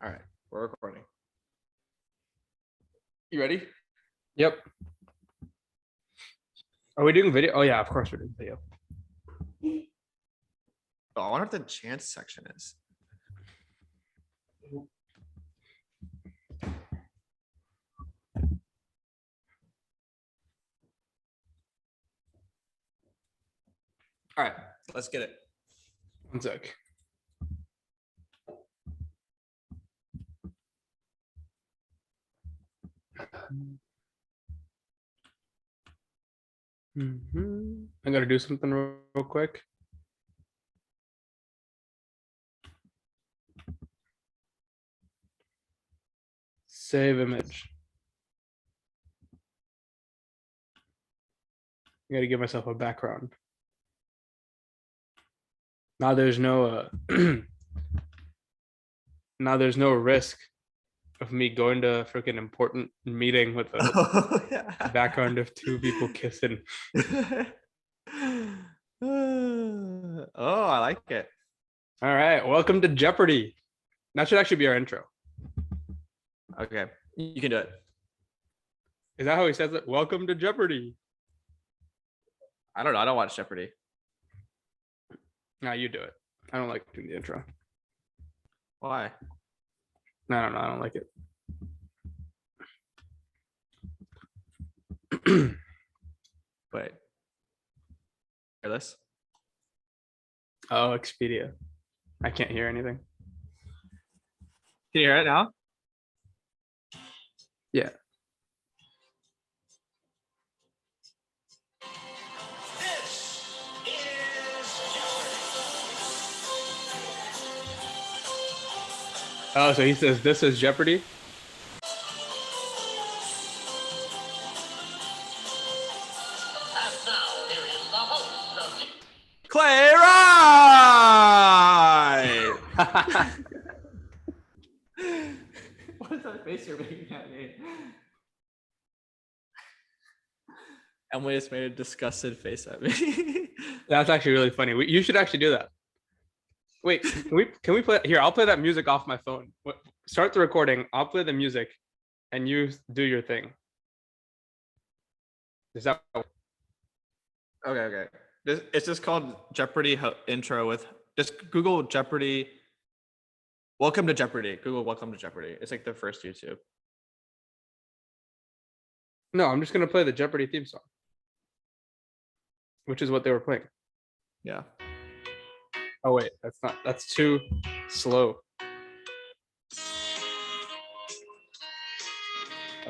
All right, we're recording. You ready? Yep. Are we doing video? Oh yeah, of course we're doing video. Oh, I wonder what the chance section is. All right, let's get it. One sec. I gotta do something real quick. Save image. I gotta give myself a background. Now there's no now there's no risk of me going to a freaking important meeting with a background of two people kissing. Oh, I like it. All right, welcome to Jeopardy. That should actually be our intro. Okay, you can do it. Is that how he says it? Welcome to Jeopardy. I don't know. I don't watch Jeopardy. No, you do it. I don't like doing the intro. Why? I don't know. I don't like it. Wait. Hear this? Oh, Expedia. I can't hear anything. Can you hear it now? Yeah. Oh, so he says this is Jeopardy? Clay Wright! What is that face you're making at me? Emily just made a disgusted face at me. That's actually really funny. You should actually do that. Wait, can we play here? I'll play that music off my phone. Start the recording. I'll play the music, and you do your thing. Is that okay? It's just called Jeopardy intro with just Google Jeopardy. Welcome to Jeopardy. Google Welcome to Jeopardy. It's like the first YouTube. No, I'm just gonna play the Jeopardy theme song, which is what they were playing. Yeah. Oh wait, that's too slow.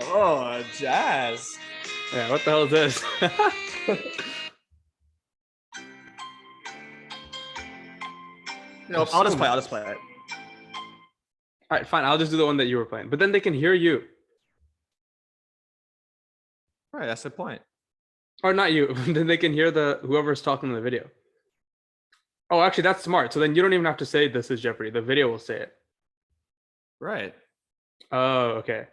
Oh, jazz. Yeah, what the hell is this? No, I'll just play it. All right, fine. I'll just do the one that you were playing, but then they can hear you. All right, that's the point. Or not you. Then they can hear whoever's talking in the video. Oh, actually, that's smart. So then you don't even have to say this is Jeopardy. The video will say it. Right. Oh, okay.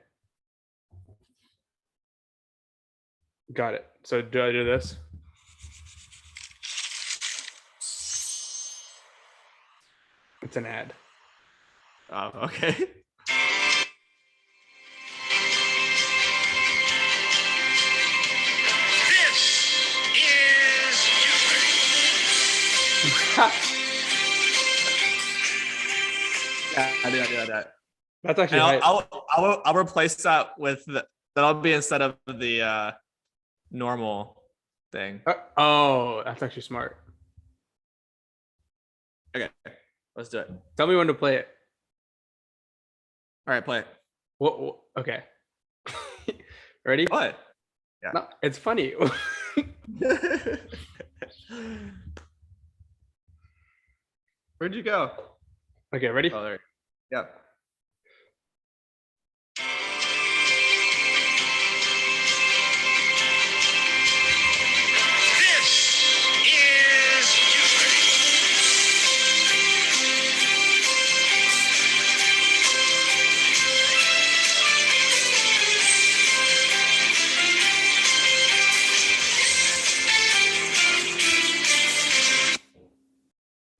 Got it. So do I do this? It's an ad. Oh, okay. Yeah, I do that. That's actually and I'll replace that with that'll be instead of the normal thing. Oh, that's actually smart. Okay, let's do it. Tell me when to play it. All right, play it. What okay. Ready? What? Yeah. No, it's funny. Where'd you go? Okay, ready? Oh, there. Yep.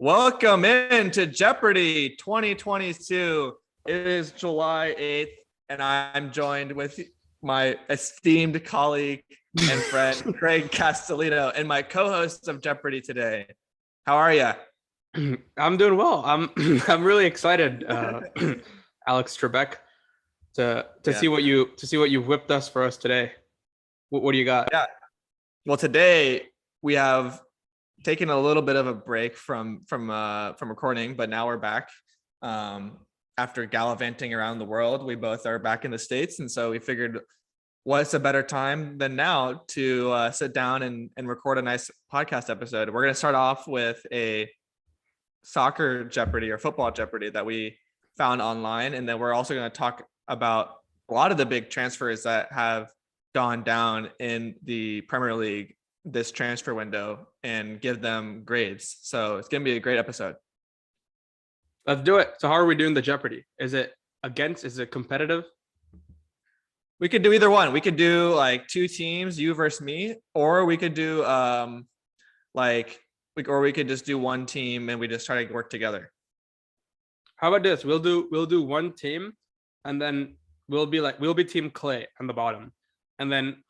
Welcome in to Jeopardy 2022 It is July 8th, and I'm joined with my esteemed colleague and friend, Craig Castellino, and my co-host of Jeopardy today. How are you? I'm doing well. I'm I'm really excited, Alex Trebek, to Yeah. see what you've whipped us for us today. What do you got? Yeah. Well, today we have taken a little bit of a break from recording, but now we're back. After gallivanting around the world, we both are back in the States, and so we figured, what's a better time than now to sit down and record a nice podcast episode. We're going to start off with a soccer Jeopardy or football Jeopardy that we found online, and then we're also going to talk about a lot of the big transfers that have gone down in the Premier League this transfer window and give them grades. So it's going to be a great episode. Let's do it. So how are we doing the Jeopardy? Is it competitive? We could do either one. We could do like two teams, you versus me, or we could do we could just do one team and we just try to work together. How about this? We'll do one team, and then we'll be Team Clay on the bottom, and then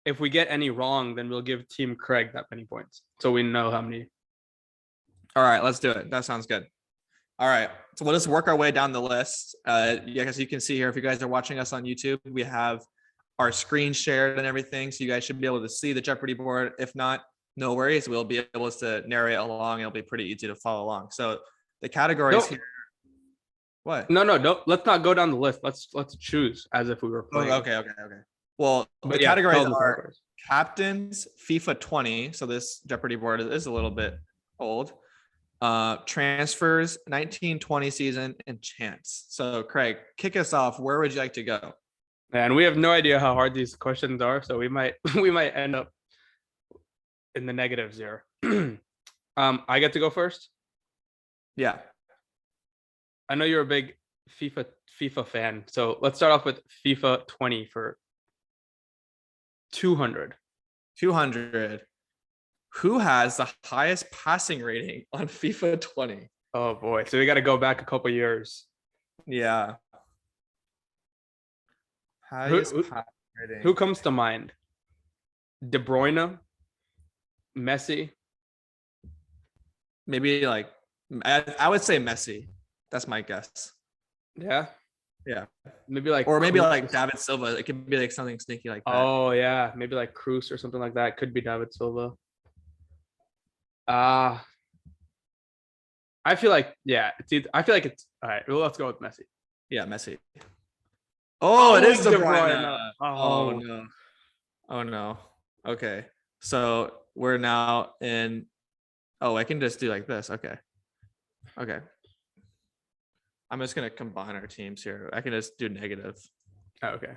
if we get any wrong, then we'll give Team Craig that many points, so we know how many. All right, let's do it. That sounds good. All right, so we'll just work our way down the list. As you can see here, if you guys are watching us on YouTube, we have our screen shared and everything, so you guys should be able to see the Jeopardy board. If not, no worries. We'll be able to narrate along. It'll be pretty easy to follow along. So the categories here. What? No. Let's not go down the list. Let's choose as if we were playing. Okay. Well, the categories are captains, FIFA 20. So this Jeopardy board is a little bit old. Transfers, 1920 season, and chance. So Craig, kick us off. Where would you like to go? And we have no idea how hard these questions are, so we might end up in the negatives here. I get to go first. Yeah. I know you're a big FIFA fan, so let's start off with FIFA 20 for 200. 200. Who has the highest passing rating on FIFA 20? Oh boy, so we got to go back a couple years. Yeah. Highest passing rating. Who comes to mind? De Bruyne, Messi. Maybe like I would say Messi. That's my guess. Yeah. Maybe like David Silva. It could be like something sneaky like that. Oh yeah, maybe like Cruz or something like that. Could be David Silva. I feel like it's all right. Well, let's go with Messi. Yeah, Messi. Oh, it is De Bruyne. Oh no. Okay, so we're now in. Oh, I can just do like this. Okay. I'm just gonna combine our teams here. I can just do negative. Oh, okay.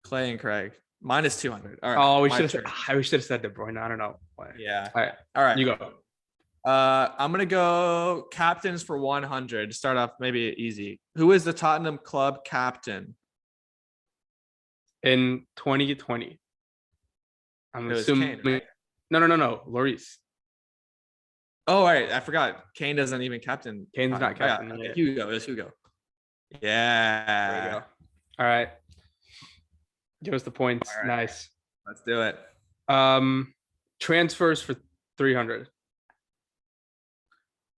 Clay and Craig. Mine is 200. All right. Oh, we should have said De Bruyne. I don't know why. Yeah. All right. You go. I'm gonna go captains for 100. Start off maybe easy. Who is the Tottenham club captain in 2020? I'm assuming. Kane, right? No. Lloris. Oh, all right. I forgot. Kane doesn't even captain. Kane's not captain. Yeah. Hugo. It's Hugo. Yeah. There you go. All right. Give us the points. Right. Nice. Let's do it. Transfers for 300.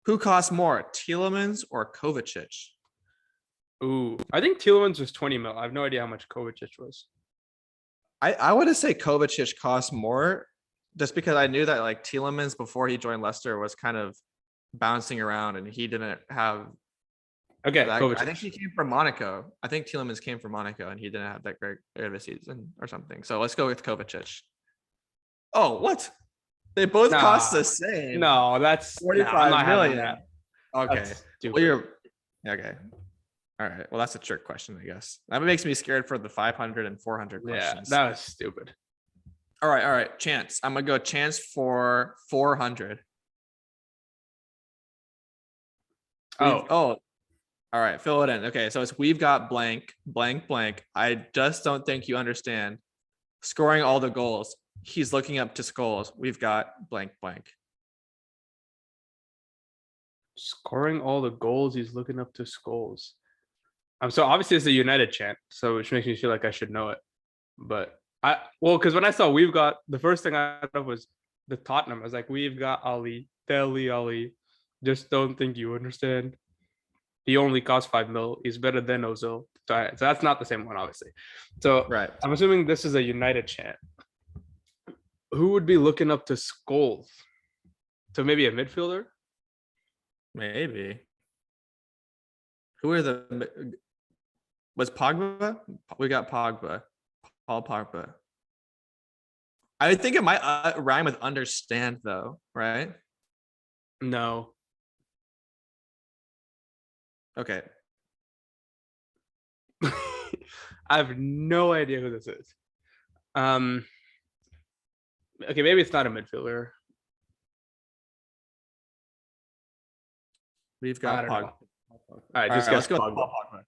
Who costs more, Tielemans or Kovacic? Ooh, I think Tielemans was 20 mil. I have no idea how much Kovacic was. I would say Kovacic costs more, just because I knew that like Tielemans before he joined Leicester was kind of bouncing around and he didn't have. Okay, I think he came from Monaco. I think Tielemans came from Monaco and he didn't have that great of a season or something. So let's go with Kovacic. Oh, what? They both cost the same. No, that's 45 million. Okay. That's well, okay. All right. Well, that's a trick question, I guess. That makes me scared for the 500 and 400 questions. Yeah, that was stupid. All right. Chance. I'm gonna go chance for 400. All right, fill it in. Okay, so we've got blank. I just don't think you understand. Scoring all the goals. He's looking up to Scholes. We've got blank. Scoring all the goals. He's looking up to Scholes. So obviously it's a United chant, so which makes me feel like I should know it. But because when I saw we've got, the first thing I thought of was the Tottenham. I was like, we've got Ali, Deli Ali. Just don't think you understand. He only costs 5 mil. He's better than Ozil. So that's not the same one, obviously. So Right. I'm assuming this is a United chant. Who would be looking up to Scholes? So maybe a midfielder? Maybe. Who are was Pogba? We got Pogba. Paul Pogba. I think it might rhyme with understand though, right? No. Okay. I have no idea who this is. Okay, maybe it's not a midfielder. We've I got don't Pogba. know. All right, just Let's guess go with Pogba. Paul Pogba.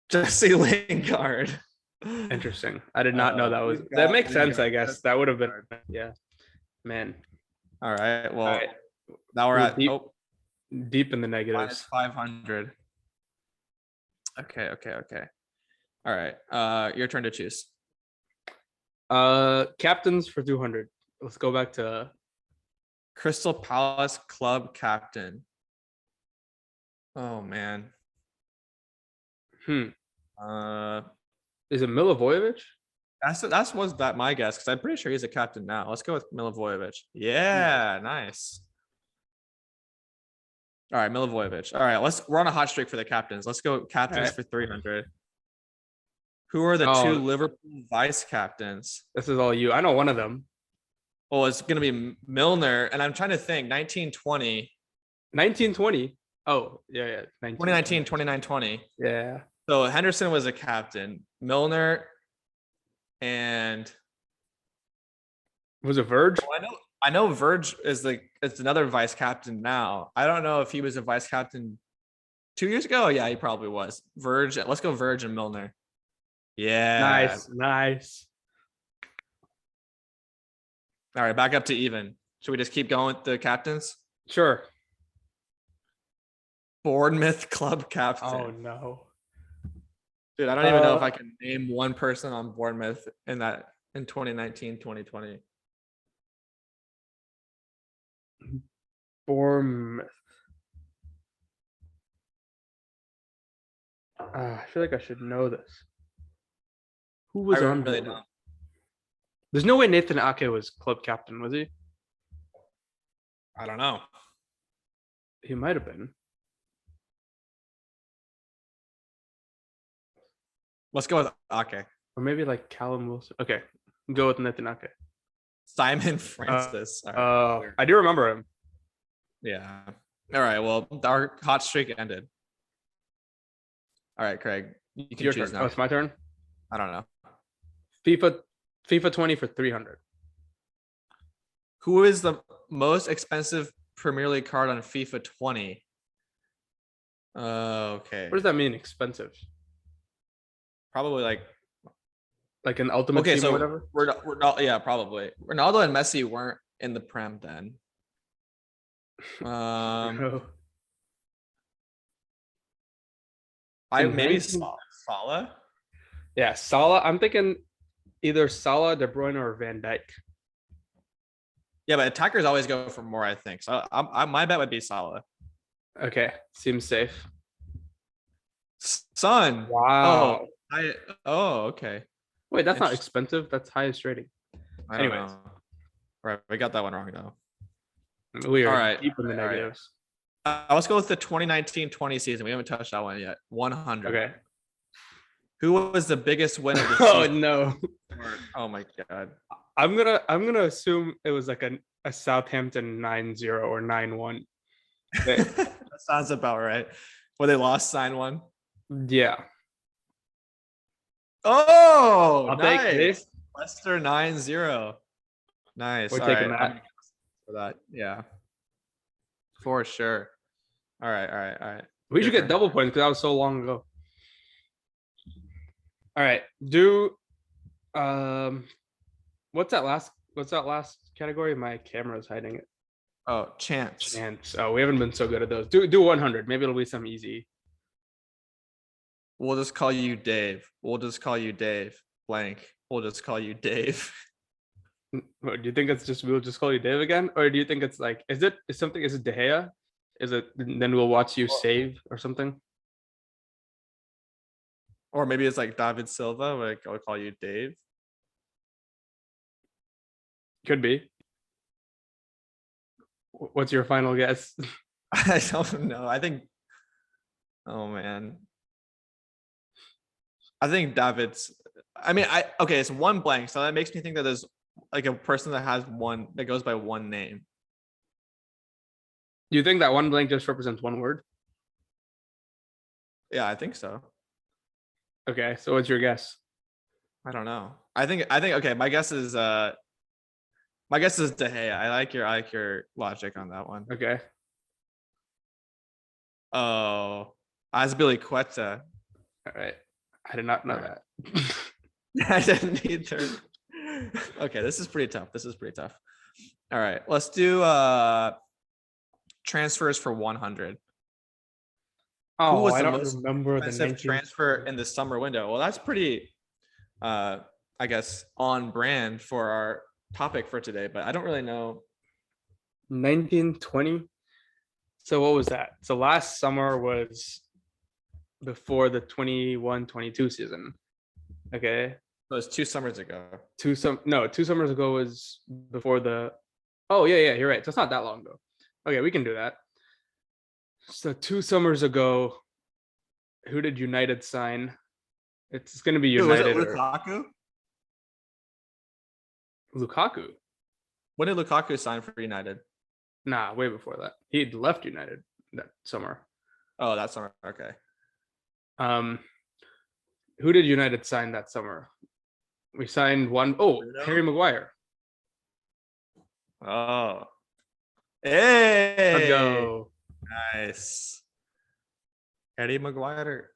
Jesse Lingard. Interesting. I did not know that was. We've That got makes sense, I Lingard. guess. That would have been. Yeah, man. All right. Well, All right. now we're at Deep in the minus negatives. 500. Okay. All right. Your turn to choose. Captains for 200. Let's go back to Crystal Palace club captain. Oh man. Is it Milivojevic? That's was that my guess because I'm pretty sure he's a captain now. Let's go with Milivojevic. Yeah, nice. All right, Milivojevic. All right, we're on a hot streak for the captains. Let's go captains Right. for 300. Who are the two Liverpool vice captains? This is all you. I know one of them. Well, it's gonna be Milner, and I'm trying to think. 1920. 1920. Oh, yeah. 2019, 29-20. Yeah. So Henderson was a captain. Milner and Was it Verge? I know Verge is it's another vice captain now. I don't know if he was a vice captain 2 years ago. Yeah, he probably was. Verge. Let's go Verge and Milner. Yeah. Nice. All right, back up to even. Should we just keep going with the captains? Sure. Bournemouth club captain. Oh no. Dude, I don't even know if I can name one person on Bournemouth in 2019, 2020. Bournemouth. I feel like I should know this. Who was on? Really don't. There's no way Nathan Ake was club captain, was he? I don't know. He might have been. Let's go with Ake. Or maybe like Callum Wilson. Okay. Go with Nathan Ake. Simon Francis. I do remember him. Yeah. All right. Well, our hot streak ended. All right, Craig. You can Your choose turn. now. Oh, it's my turn. I don't know. FIFA 20 for 300. Who is the most expensive Premier League card on FIFA 20? Okay. What does that mean? Expensive? Probably like an ultimate team or whatever? We're not, yeah, probably. Ronaldo and Messi weren't in the Prem then. Maybe Salah. Yeah, Salah. I'm thinking either Salah, De Bruyne, or Van Dijk. Yeah, but attackers always go for more, I think. So my bet would be Salah. Okay, seems safe. Son. Wow. Okay. Wait, that's not expensive. That's highest rating. Anyways. Right, we got that one wrong though. We are deep in the negatives. Let's go with the 2019-20 season. We haven't touched that one yet. 100. Okay. Who was the biggest winner? Oh no. Oh my god. I'm gonna assume it was like a Southampton 9-0 or 9-1. That sounds about right. Where they lost 9-1. Yeah. Oh, I'll nice. take this. Leicester 9-0. Nice. We're taking that. For that. Yeah. For sure. All right. We should get double points because that was so long ago. All right. What's that last category? My camera's hiding it. Oh, chance. Oh, we haven't been so good at those. Do 100. Maybe it'll be some easy. We'll just call you Dave. We'll just call you Dave. Blank. We'll just call you Dave. What, do you think it's just we'll just call you Dave again, or do you think it's like is it De Gea? Is it then we'll watch you save or something? Or maybe it's like David Silva. Like I'll call you Dave. Could be. What's your final guess? I don't know. I think. Oh man. I think David's. I mean, okay. It's one blank, so that makes me think that there's like a person that has one that goes by one name. Do you think that one blank just represents one word? Yeah, I think so. Okay, so what's your guess? I don't know. I think okay, my guess is De Gea. I like your logic on that one. Okay. Oh, Azpilicueta. All right. I did not know All right. that. I didn't either. Okay, this is pretty tough. All right, let's do transfers for 100. Oh, was I the don't most remember the Expensive 19... transfer in the summer window. Well, that's pretty I guess on brand for our topic for today, but I don't really know. 1920. So what was that? So last summer was before the 21-22 season. Okay. It was 2 summers ago. 2 summers ago was before the. Oh yeah, you're right. So it's not that long ago. Okay, we can do that. So 2 summers ago, who did United sign? It's going to be United. Was it Lukaku? Lukaku? When did Lukaku sign for United? Nah, way before that. He'd left United that summer. Oh, that summer. Okay. Who did United sign that summer? We signed one. Oh, Harry Maguire. Oh. Hey. Let's go. Nice. Eddie Maguire.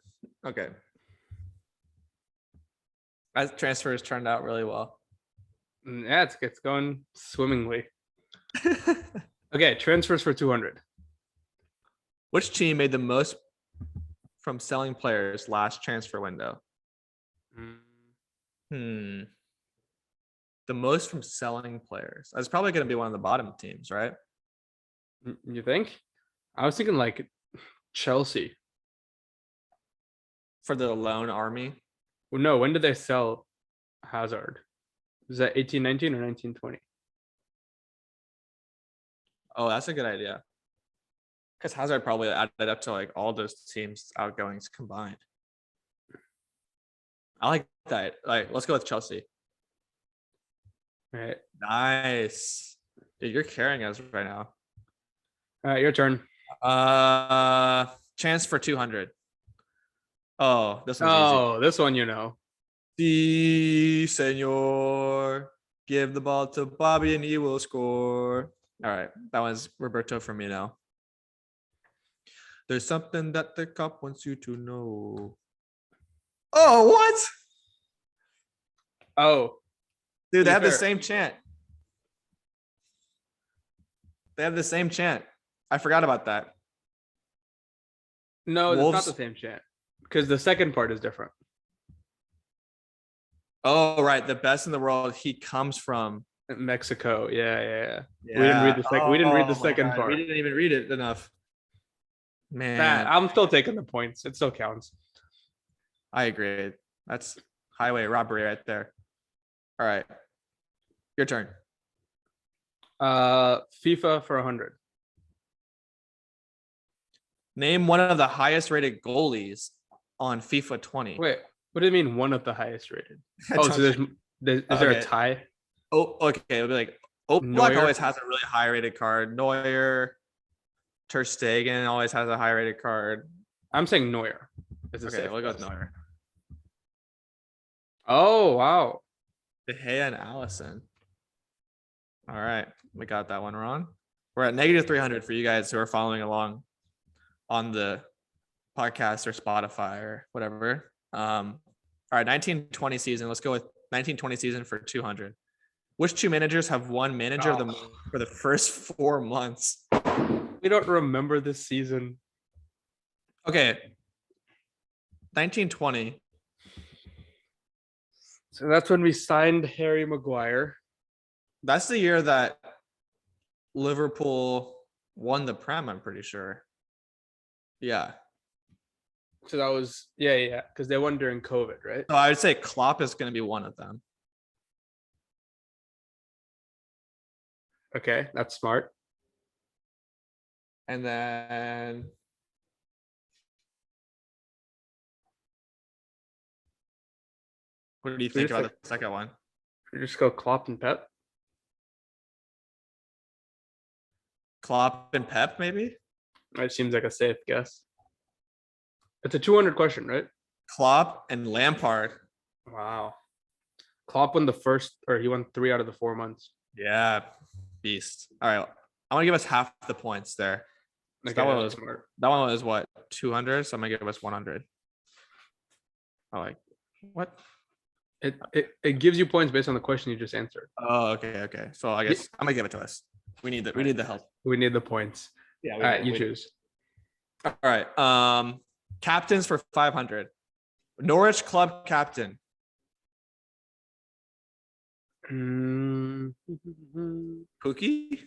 Okay. That transfers turned out really well. Yeah, it's going swimmingly. Okay, transfers for 200. Which team made the most from selling players last transfer window? The most from selling players. That's probably going to be one of the bottom teams, right? You think? I was thinking like Chelsea. For the loan army. Well, no, when did they sell Hazard? Was that 18-19 or 19-20? Oh, that's a good idea. Because Hazard probably added up to like all those teams' outgoings combined. I like that. Like, let's go with Chelsea. All right. Nice. Dude, you're carrying us right now. All right, your turn. Chance for 200. Oh, this one's Oh, this one you know. easy. Si, senor. Give the ball to Bobby and he will score. All right. That was Roberto Firmino. There's something that the cop wants you to know. Oh, what? Oh, Dude, they be have the fair. same chant. They have the same chant. I forgot about that. No, Wolves? it's not the same chant because the second part is different. Oh, right. The best in the world. He comes from Mexico. Yeah. Yeah. We didn't read the second. We didn't read the Oh my second God, part. We didn't even read it enough. Man, I'm still taking the points. It still counts. I agree. That's highway robbery right there. All right. Your turn. FIFA for 100. Name one of the highest rated goalies on FIFA 20. Wait, what do you mean one of the highest rated? I Oh, don't so is there Okay. a tie? Oh, okay. It'll be like Black Neuer? always has a really high rated card. Neuer, Ter Stegen always has a high rated card. I'm saying Neuer. Okay, we'll go with Neuer. Oh wow. De Gea and Allison. All right, we got that one wrong. We're at negative 300 for you guys who are following along on the podcast or Spotify or whatever. All right, 1920 season. Let's go with 1920 season for 200. Which two managers have won manager of the month for the first 4 months? We don't remember this season. Okay. 1920. So that's when we signed Harry Maguire. That's the year that Liverpool won the Prem, I'm pretty sure. Yeah. So that was yeah, because they won during COVID, right? So I would say Klopp is going to be one of them. Okay, that's smart. And then what do you think about the second one? We just go Klopp and Pep. Klopp and Pep, maybe? That seems like a safe guess. It's a 200 question, right? Klopp and Lampard. Wow. Klopp won he won 3 out of the 4 months. Yeah, beast. All right, I want to give us half the points there. So Okay, that one was what, 200? So I'm gonna give us 100. I like what? It gives you points based on the question you just answered. Oh, okay. So I guess I'm gonna give it to us. We need the help. We need the points. Yeah. All right, you choose. All right. Captains for 500. Norwich club captain. I Pookie?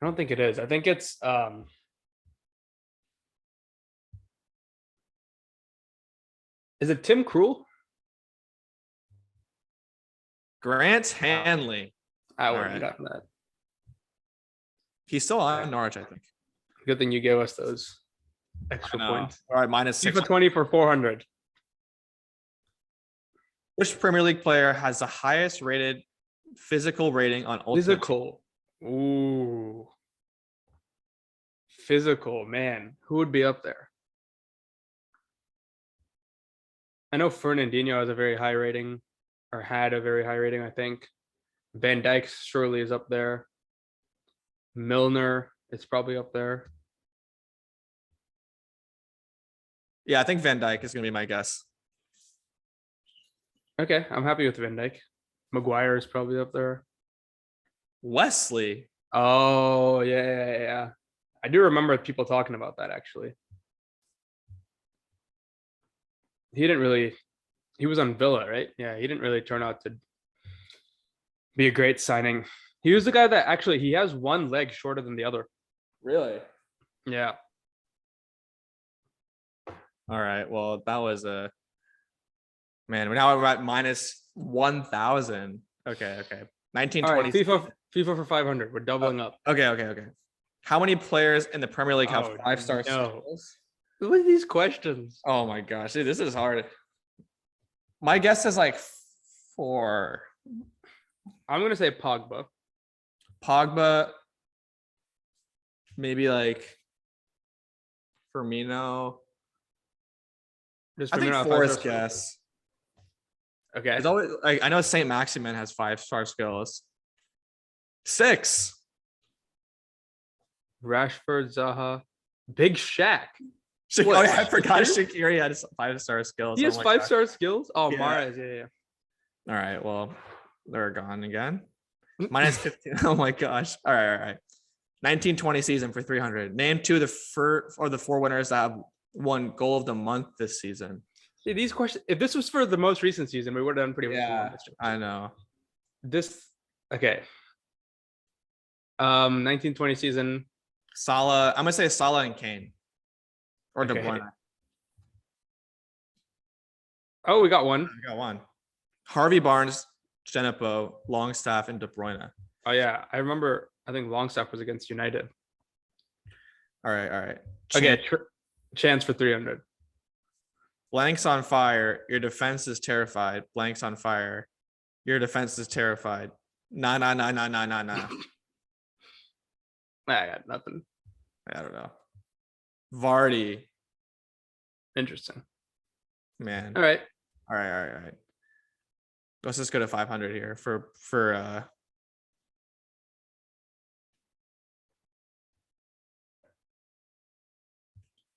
don't think it is. I think it's is it Tim Krul? Grant Hanley. I wouldn't Alright. have gotten that. He's still on Norwich, I think. Good thing you gave us those extra points. All right, minus 6. FIFA 20 for 400. Which Premier League player has the highest rated physical rating on Ultimate? Physical. Ooh. Physical, man. Who would be up there? I know Fernandinho has a very high rating, or had a very high rating, I think. Van Dijk surely is up there. Milner is probably up there. Yeah, I think Van Dijk is going to be my guess. Okay, I'm happy with Van Dijk. Maguire is probably up there. Wesley. Oh, yeah. I do remember people talking about that, actually. He was on Villa, right? Yeah, he didn't really turn out to be a great signing. He was the guy that actually, he has one leg shorter than the other. Really? Yeah. All right. Well, that was a man. Now we're at minus 1,000. Okay. 1920. All right, FIFA for 500. We're doubling up. Okay. How many players in the Premier League have 5-star skills? What are these questions? Oh my gosh, dude, this is hard. My guess is like 4. I'm gonna say Pogba. Pogba, maybe like Firmino. I think 4 is guess. Okay. It's always like I know Saint Maximin has 5-star skills. 6. Rashford, Zaha, Big Shaq. Oh, yeah, I forgot Shaqiri had 5-star skills. He has 5-star skills. Oh, Yeah. Mahrez, yeah. All right, well, they're gone again. Minus 15. Oh my gosh. All right. 1920 season for 300. Name 2 of the 4 winners that have won goal of the month this season. See, these questions, if this was for the most recent season, we would have done pretty well. Yeah, I know. Okay. 1920 season. Salah. I'm gonna say Salah and Kane. Or De Bruyne. Oh, we got one. I got one. Harvey Barnes, Genepo, Longstaff, and De Bruyne. Oh yeah, I remember. I think Longstaff was against United. All right. Okay, chance for 300. Blanks on fire. Your defense is terrified. Blanks on fire. Your defense is terrified. Nah. I got nothing. I don't know. Vardy. Interesting. Man. All right. Let's just go to 500 here for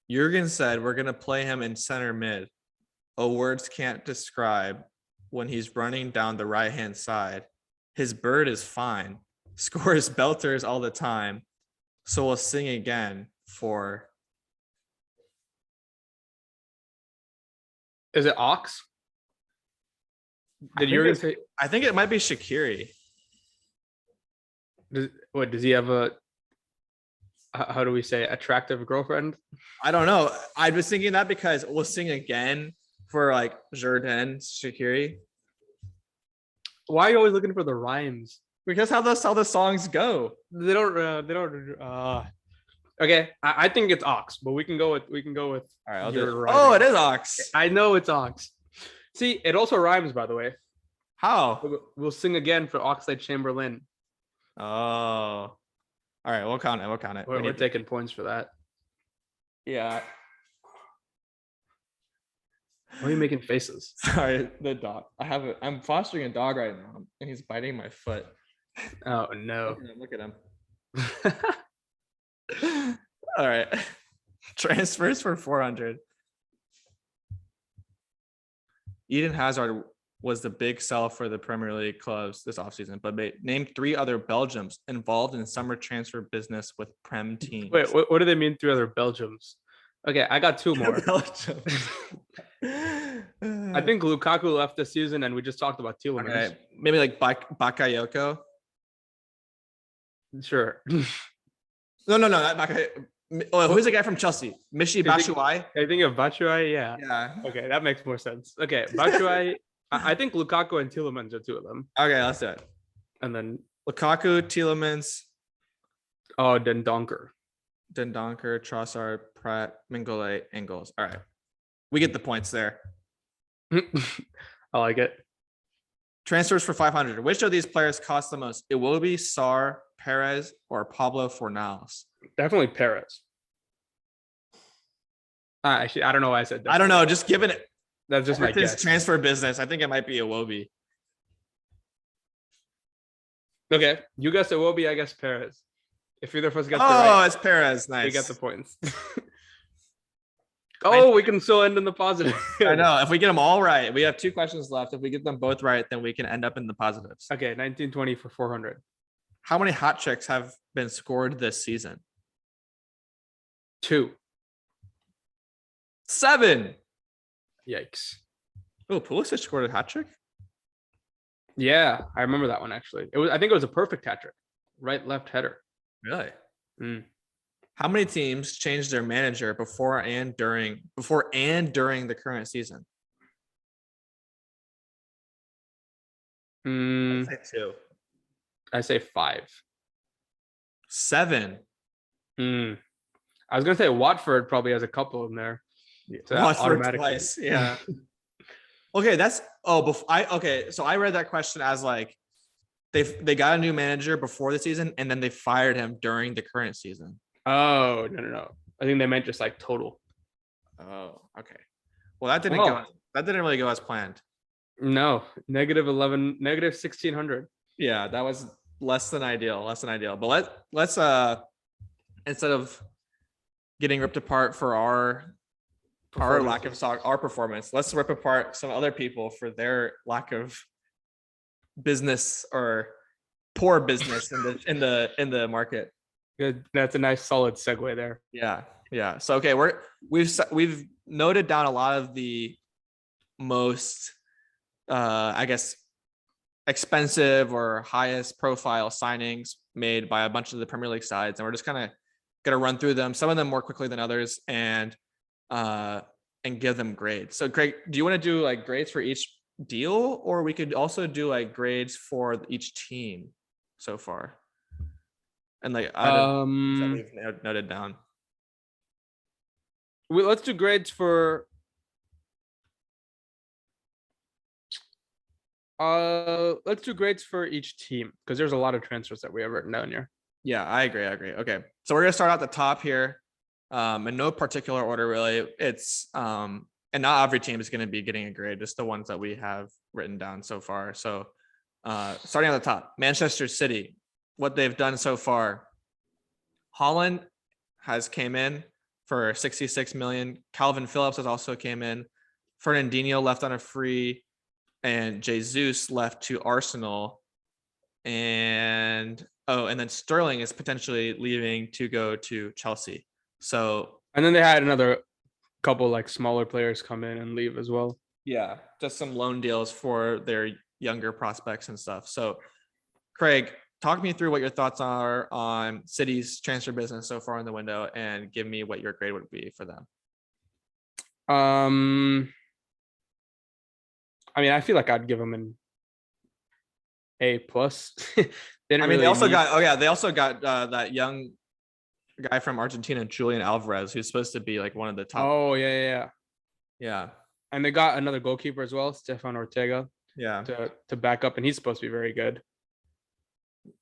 Jurgen said we're gonna play him in center mid. Oh, words can't describe when he's running down the right hand side. His bird is fine. Scores belters all the time. So we'll sing again for Is it Ox? I Did think Jurgen say? I think it might be Shaqiri. Does he have a? How do we say attractive girlfriend? I don't know. I was thinking that because we'll sing again for like Jordan Shaqiri. Why are you always looking for the rhymes? Because how the songs go. They don't. They don't. Okay, I think it's Ox, but we can go with All right, I'll do your it. writing. Oh, it is Ox. I know it's Ox. See, it also rhymes, by the way. How? We'll sing again for Oxlade Chamberlain. Oh. All right, we'll count it. We're taking points for that. Yeah. Why are you making faces? Sorry, the dog. I'm fostering a dog right now, and he's biting my foot. Oh no! Look at him. All right. Transfers for 400. Eden Hazard was the big sell for the Premier League clubs this offseason, but name 3 other Belgians involved in summer transfer business with Prem teams. Wait, what do they mean 3 other Belgiums? Okay, I got 2 more. Belgium. I think Lukaku left this season, and we just talked about Tielemans. Okay, maybe like Bakayoko. Sure. No, not Bakayoko. Oh, who's the guy from Chelsea? Mishi Batshuayi. I think of Batshuayi, yeah. Yeah. Okay, that makes more sense. Okay, Batshuayi. I think Lukaku and Tielemans are 2 of them. Okay, let's do it. And then Lukaku, Tielemans. Oh, Dendoncker, Trossard, Pratt, Mingole, Engels. All right. We get the points there. I like it. Transfers for 500. Which of these players cost the most? Iwobi, Sarr, Perez, or Pablo Fornals? Definitely Perez. Actually, I don't know why I said that. I don't know. Just given it. That's just my guess. Transfer business. I think it might be Iwobi. Okay, you guess Iwobi, I guess Perez. If either of us gets it's Perez. Nice. we get the points. We can still end in the positive. I know. If we get them all right, we have 2 questions left. If we get them both right, then we can end up in the positives. Okay, 1920 for 400. How many hat tricks have been scored this season? 2. 7. Yikes. Oh, Pulisic scored a hat trick? Yeah, I remember that one actually. I think it was a perfect hat trick. Right, left header. Really? Mm. How many teams changed their manager before and during the current season? I'd say 2. I say 5. 7. I was gonna say Watford probably has a couple in there. So Watford twice. Yeah. Okay, so I read that question as like they got a new manager before the season and then they fired him during the current season. Oh, no. I think they meant just like total. Oh, okay. Well, that didn't really go as planned. No, -11, -1600. Yeah, that was less than ideal. But let's instead of getting ripped apart for our lack of our performance, let's rip apart some other people for their lack of business or poor business in the market. Good. That's a nice solid segue there. Yeah. So okay, we've noted down a lot of the most I guess expensive or highest profile signings made by a bunch of the Premier League sides, and we're just kind of gonna run through them, some of them more quickly than others, and give them grades. So Craig, do you want to do like grades for each deal, or we could also do like grades for each team so far? And like items that we've noted down. Let's do grades for each team because there's a lot of transfers that we have written down here. Yeah, I agree. Okay, so we're gonna start at the top here, in no particular order really. It's and not every team is going to be getting a grade, just the ones that we have written down so far. So starting at the top, Manchester City, what they've done so far. Holland has came in for 66 million. Calvin Phillips has also came in. Fernandinho left on a free, and Jesus left to Arsenal. And then Sterling is potentially leaving to go to Chelsea. So and then they had another couple like smaller players come in and leave as well. Yeah, just some loan deals for their younger prospects and stuff. So, Craig, talk me through what your thoughts are on City's transfer business so far in the window, and give me what your grade would be for them. I mean, I feel like I'd give them an A plus. They didn't I mean, really they also need- got they also got that young guy from Argentina, Julian Alvarez, who's supposed to be like one of the top. Oh yeah. Yeah, And they got another goalkeeper as well, Stefan Ortega, yeah, to back up, and he's supposed to be very good.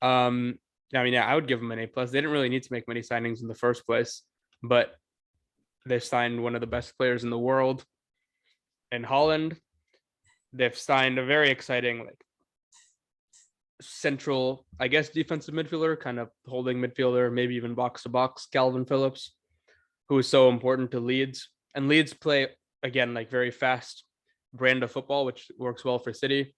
I mean, yeah, I would give them an A plus. They didn't really need to make many signings in the first place, but they signed one of the best players in the world in Holland. They've signed a very exciting like central, I guess, defensive midfielder, kind of holding midfielder, maybe even box to box, Calvin Phillips, who is so important to Leeds. And Leeds play again like very fast brand of football, which works well for City.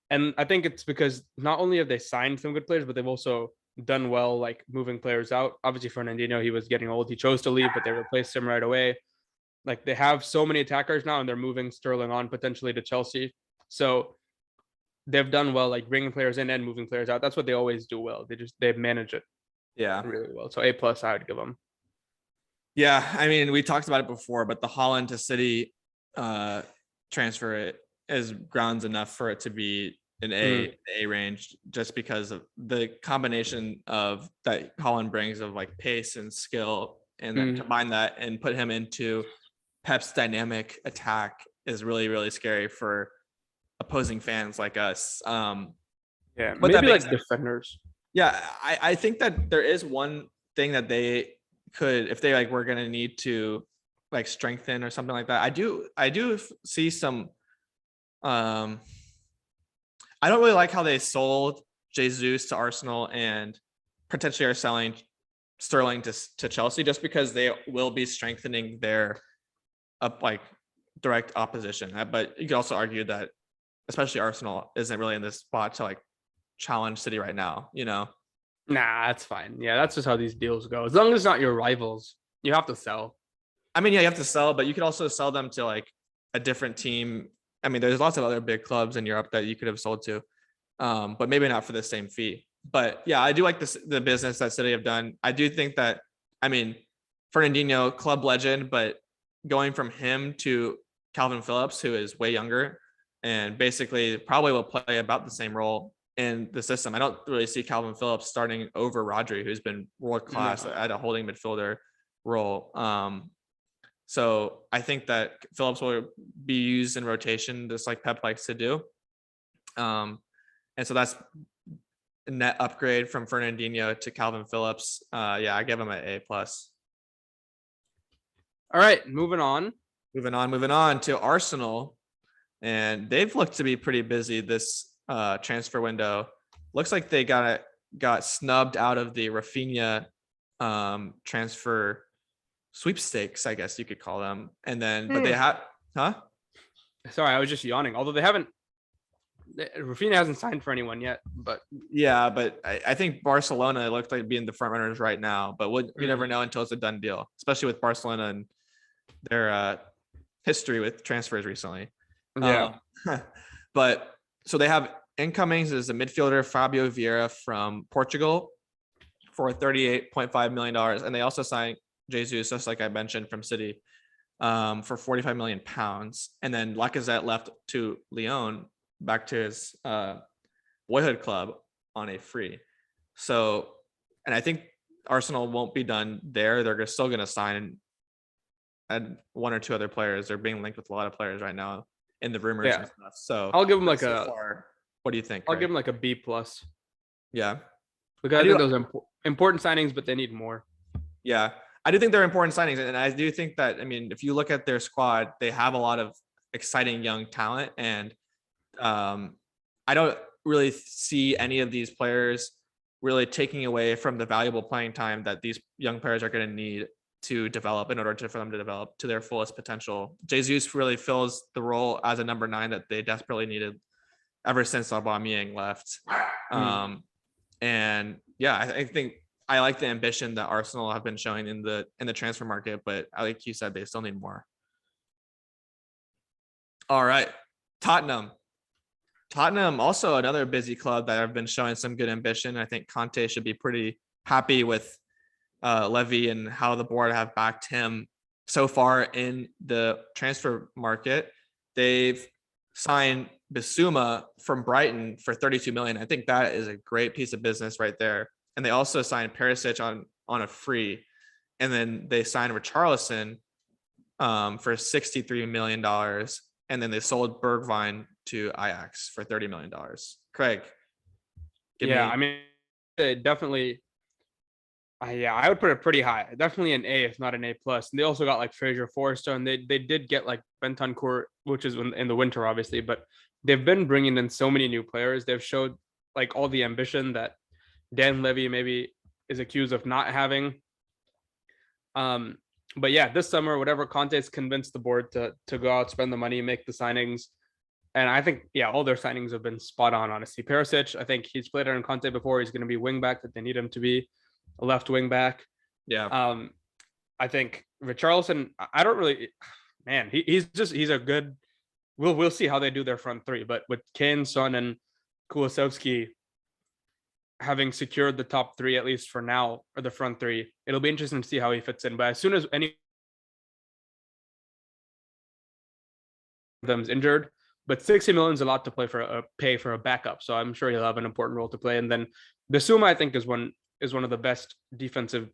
And I think it's because not only have they signed some good players, but they've also done well like moving players out. Obviously, Fernandinho, he was getting old. He chose to leave, but they replaced him right away. Like they have so many attackers now, and they're moving Sterling on potentially to Chelsea. So they've done well, like bringing players in and moving players out. That's what they always do well. They manage it yeah, really well. So A plus, I would give them. yeah. I mean, we talked about it before, but the Holland to City transfer is grounds enough for it to be an A range, just because of the combination of that Holland brings of like pace and skill, and then combine that and put him into Pep's dynamic attack is really, really scary for opposing fans like us. Yeah, but maybe like defenders. Yeah, I think that there is one thing that they could, if they like were gonna need to like strengthen or something like that. I do see some. I don't really like how they sold Jesus to Arsenal and potentially are selling Sterling to Chelsea, just because they will be strengthening their up like direct opposition. But you could also argue that especially Arsenal isn't really in this spot to like challenge City right now, you know? Nah, that's fine. Yeah, that's just how these deals go. As long as it's not your rivals, you have to sell. I mean, yeah, you have to sell, but you could also sell them to like a different team. I mean, there's lots of other big clubs in Europe that you could have sold to, but maybe not for the same fee. But yeah, I do like the business that City have done. I do think that, I mean, Fernandinho, club legend, but going from him to Calvin Phillips, who is way younger and basically probably will play about the same role in the system. I don't really see Calvin Phillips starting over Rodri, who's been world class at a holding midfielder role. So I think that Phillips will be used in rotation, just like Pep likes to do. And so that's a net upgrade from Fernandinho to Calvin Phillips. Yeah, I give him an A plus. All right, moving on to Arsenal, and they've looked to be pretty busy this transfer window. Looks like they got snubbed out of the Rafinha transfer sweepstakes, I guess you could call them. And then, but they have, Sorry, I was just yawning. Although Rafinha hasn't signed for anyone yet, but yeah, but I think Barcelona looked like being the front runners right now. But you never know until it's a done deal, especially with Barcelona and their history with transfers recently. Yeah. But so they have incomings as a midfielder, Fabio Vieira from Portugal for $38.5 million. And they also signed Jesus, just like I mentioned, from City for 45 million pounds. And then Lacazette left to Lyon, back to his boyhood club on a free. So, and I think Arsenal won't be done there. They're still going to sign and one or two other players. They're being linked with a lot of players right now in the rumors and stuff. So I'll give them like what do you think? I'll give them like a B plus. Yeah, because I think those are important signings, but they need more. Yeah, I do think they're important signings, and I do think that, I mean, if you look at their squad, they have a lot of exciting young talent, and I don't really see any of these players really taking away from the valuable playing time that these young players are going to need to develop in order for them to develop to their fullest potential. Jesus really fills the role as a number 9 that they desperately needed ever since Aubameyang left. And yeah, I think I like the ambition that Arsenal have been showing in the transfer market, but like you said, they still need more. All right. Tottenham. Tottenham, also another busy club that have been showing some good ambition. I think Conte should be pretty happy with Levy and how the board have backed him so far in the transfer market. They've signed Bissouma from Brighton for 32 million. I think that is a great piece of business right there. And they also signed Perisic on a free. And then they signed Richarlison for $63 million. And then they sold Bergwijn to Ajax for $30 million. Craig, I mean, definitely. Yeah, I would put it pretty high. Definitely an A, if not an A plus. And they also got like Fraser Forster, and they did get like Bentancur, which is in the winter, obviously. But they've been bringing in so many new players. They've showed like all the ambition that Dan Levy maybe is accused of not having. But yeah, this summer, whatever Conte's convinced the board to go out, spend the money, make the signings. And I think, all their signings have been spot on, honestly. Perisic, I think he's played on Conte before. He's going to be wing back that they need him to be, a left wing back. Yeah. I think Richarlison, I don't really, man, he's a good, we'll see how they do their front three. But with Kane, Son, and Kulusevski having secured the top three, at least for now, or the front three, it'll be interesting to see how he fits in. But as soon as any of them is injured, but 60 million is a lot to pay for a backup. So I'm sure he'll have an important role to play. And then Bissouma, I think, is one of the best defensive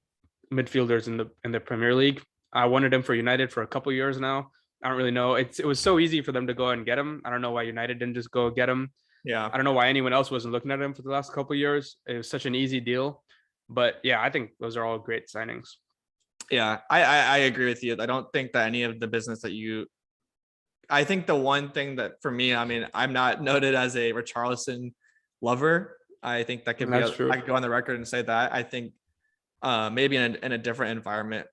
midfielders in the Premier League. I wanted him for United for a couple years now. I don't really know. It was so easy for them to go and get him. I don't know why United didn't just go get him. Yeah. I don't know why anyone else wasn't looking at him for the last couple of years. It was such an easy deal. But yeah, I think those are all great signings. Yeah, I agree with you. I don't think that any of the business that I think the one thing that for me, I mean, I'm not noted as a Richarlison lover. I think that could be, true. I could go on the record and say that. I think maybe in a different environment,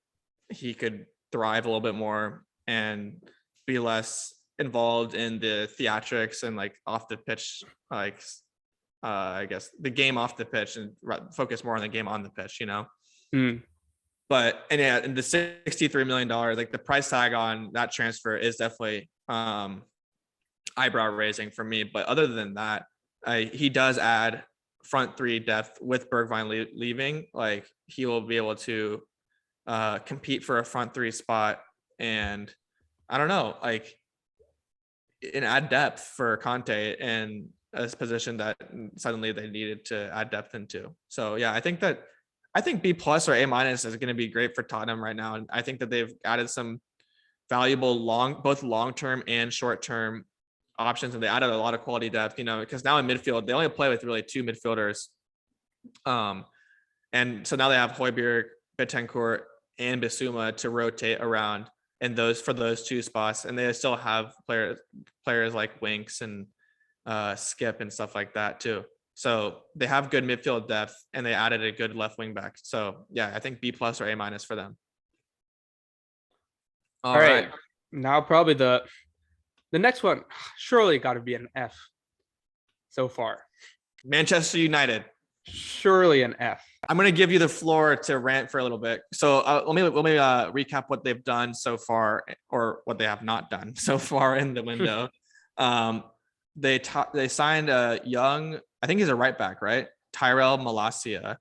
he could thrive a little bit more and be less involved in the theatrics and like off the pitch, like I guess the game off the pitch, and focus more on the game on the pitch, But and the $63 million, like the price tag on that transfer is definitely eyebrow raising for me. But other than that, he does add front three depth with Bergwijn leaving. Like he will be able to compete for a front three spot, and I don't know, like and add depth for Conte in a position that suddenly they needed to add depth into. So yeah, I think B plus or A minus is going to be great for Tottenham right now. And I think that they've added some valuable both long-term and short-term options. And they added a lot of quality depth, because now in midfield, they only play with really two midfielders. And so now they have Højbjerg, Bentancur, and Bissouma to rotate around for those two spots. And they still have players like Winks and Skip and stuff like that too. So they have good midfield depth, and they added a good left wing back. So yeah, I think B plus or A minus for them. All right. Now probably the next one surely got to be an F so far. Manchester United. Surely an F. I'm going to give you the floor to rant for a little bit. So let me recap what they've done so far, or what they have not done so far in the window. They signed a young, I think he's a right back, right? Tyrell Malacia.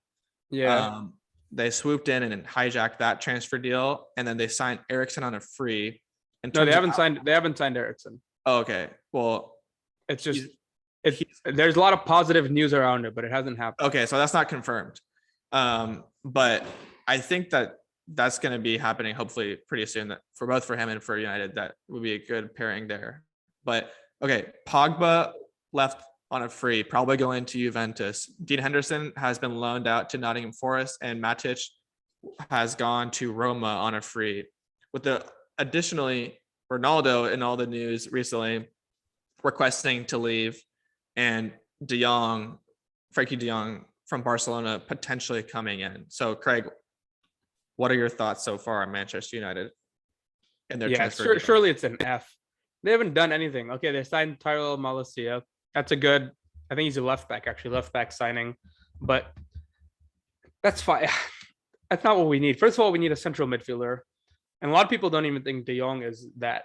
Yeah. They swooped in and hijacked that transfer deal, and then they signed Ericsson on a free. No, they haven't signed Ericsson. Oh, okay. Well, it's just there's a lot of positive news around it, but it hasn't happened. Okay, so that's not confirmed. But I think that's going to be happening hopefully pretty soon. That for both for him and for United, that would be a good pairing there. But okay, Pogba left on a free, probably going to Juventus. Dean Henderson has been loaned out to Nottingham Forest, and Matic has gone to Roma on a free. Additionally, Ronaldo in all the news recently requesting to leave, and Frankie De Jong from Barcelona potentially coming in. So Craig, what are your thoughts so far on Manchester United and their transfer? Surely it's an F. They haven't done anything. Okay, they signed Tyrell Malacia. That's a good, I think he's a left back signing, but that's fine. That's not what we need. First of all, we need a central midfielder. And a lot of people don't even think De Jong is that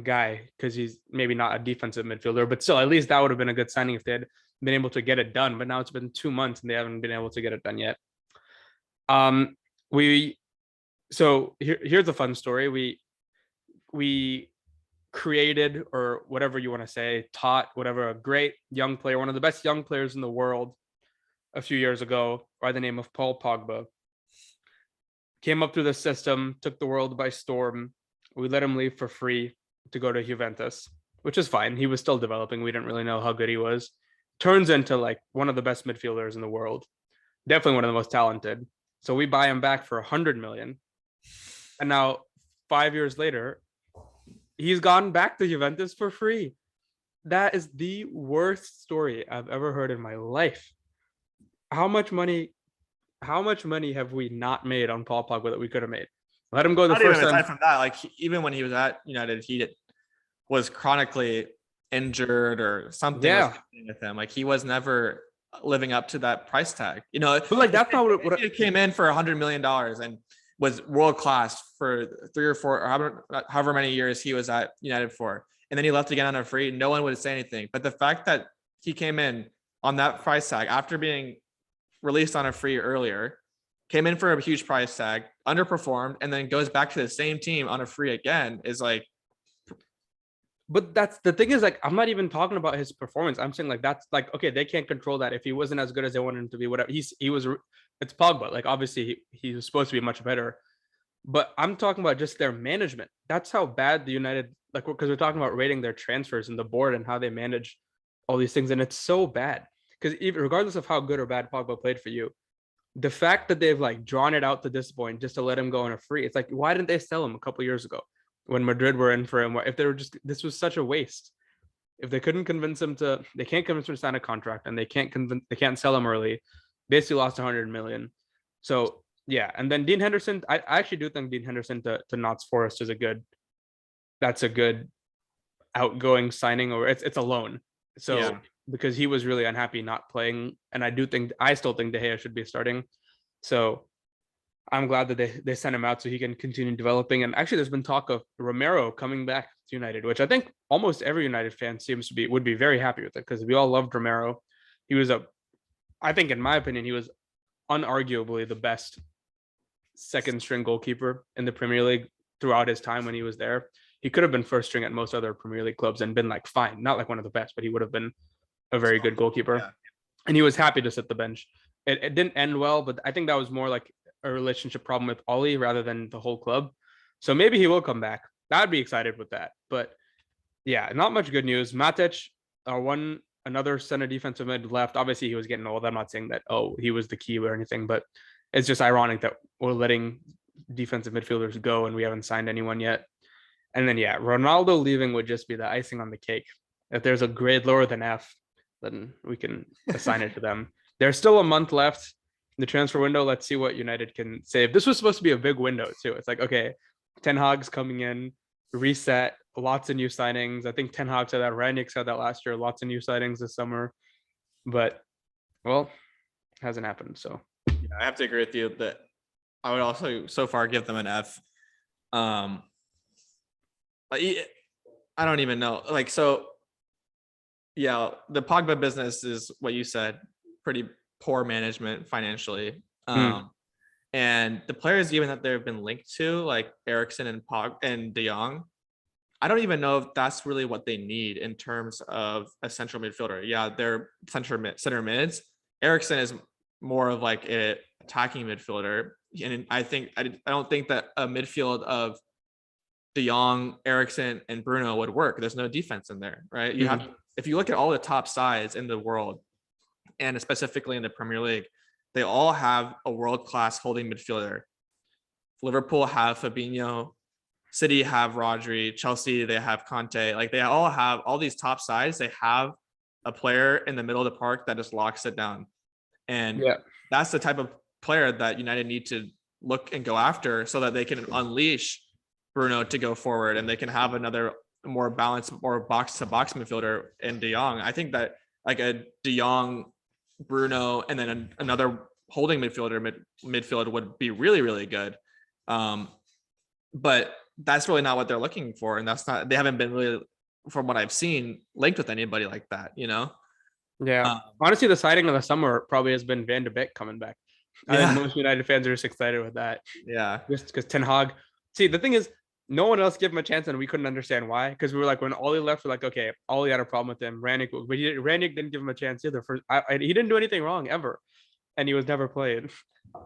guy because he's maybe not a defensive midfielder, but still, at least that would have been a good signing if they had been able to get it done. But now it's been 2 months and they haven't been able to get it done yet. We so here's a fun story. We created, or whatever you want to say, taught whatever, a great young player, one of the best young players in the world a few years ago by the name of Paul Pogba. Came up through the system, took the world by storm. We let him leave for free to go to Juventus, which is fine. He was still developing. We didn't really know how good he was. Turns into like one of the best midfielders in the world. Definitely one of the most talented. So we buy him back for 100 million. And now 5 years later, he's gone back to Juventus for free. That is the worst story I've ever heard in my life. How much money have we not made on Paul Pogba that we could have made? Let him go the Not first even aside time. from that, like even when he was at United, was chronically injured or something was Yeah. happening with him. Like he was never living up to that price tag. You know, But like that's not what he came in for $100 million and was world class for 3 or 4 or however many years he was at United for, and then he left again on a free. No one would say anything. But the fact that he came in on that price tag after being released on a free earlier, came in for a huge price tag, underperformed, and then goes back to the same team on a free again is like. But that's the thing is, like, I'm not even talking about his performance. I'm saying like that's like, okay, they can't control that. If he wasn't as good as they wanted him to be, whatever, he was, it's Pogba. Like obviously he was supposed to be much better, but I'm talking about just their management. That's how bad the United, like, because we're talking about rating their transfers and the board and how they manage all these things, and it's so bad. Because even regardless of how good or bad Pogba played for you, the fact that they've like drawn it out to this point just to let him go on a free, it's like, why didn't they sell him a couple years ago when Madrid were in for him? If they were just, this was such a waste. If they couldn't convince him to, they can't convince him to sign a contract, and they can't sell him early. Basically lost 100 million. So yeah, and then Dean Henderson, I actually do think Dean Henderson to Notts Forest is a good outgoing signing, or it's a loan. So Yeah. because he was really unhappy not playing, and I still think De Gea should be starting. So I'm glad that they sent him out so he can continue developing. And actually, there's been talk of Romero coming back to United, which I think almost every United fan would be very happy with it, because we all loved Romero. He was I think in my opinion, he was unarguably the best second string goalkeeper in the Premier League throughout his time when he was there. He could have been first string at most other Premier League clubs and been like fine, not like one of the best, but he would have been a very good goalkeeper. Yeah. And he was happy to sit the bench. It didn't end well, but I think that was more like a relationship problem with Ollie rather than the whole club. So maybe he will come back. I'd be excited with that. But yeah, not much good news. Matic, another center defensive mid left. Obviously, he was getting old. I'm not saying that, he was the key or anything, but it's just ironic that we're letting defensive midfielders go and we haven't signed anyone yet. And then, yeah, Ronaldo leaving would just be the icing on the cake. If there's a grade lower than F, then we can assign it to them. There's still a month left in the transfer window. Let's see what United can save. This was supposed to be a big window too. It's like, okay, Ten Hag's coming in, reset, lots of new signings. I think Ten Hag said that. Rangnick said that last year. Lots of new signings this summer. But, well, it hasn't happened. So yeah, I have to agree with you that I would also so far give them an F. I don't even know. Like, so yeah, the Pogba business is what you said, pretty poor management financially. And the players even that they've been linked to, like Eriksen and De Jong, I don't even know if that's really what they need in terms of a central midfielder. Yeah, they're center mids. Eriksen is more of like a attacking midfielder, and I don't think that a midfield of De Jong, Eriksen, and Bruno would work. There's no defense in there, right? You have, if you look at all the top sides in the world, and specifically in the Premier League, they all have a world-class holding midfielder. Liverpool have Fabinho, City have Rodri, Chelsea, they have Conte. Like they all have all these top sides. They have a player in the middle of the park that just locks it down. And that's the type of player that United need to look and go after so that they can unleash Bruno to go forward and they can have another more balanced, more box-to-box midfielder in De Jong. I think that like a De Jong, Bruno, and then another holding midfielder midfield would be really, really good. But that's really not what they're looking for, and they haven't been really, from what I've seen, linked with anybody like that. Yeah. Um, Honestly, the sighting of the summer probably has been Van de Beek coming back. I think yeah, most United fans are just excited with that. yeah, Just because Ten Hag. See, the thing is, no one else gave him a chance, and we couldn't understand why. Because we were like, when Ollie left, we're like, okay, Ollie had a problem with him. Rannick, but Rannick didn't give him a chance either. He didn't do anything wrong ever, and he was never played.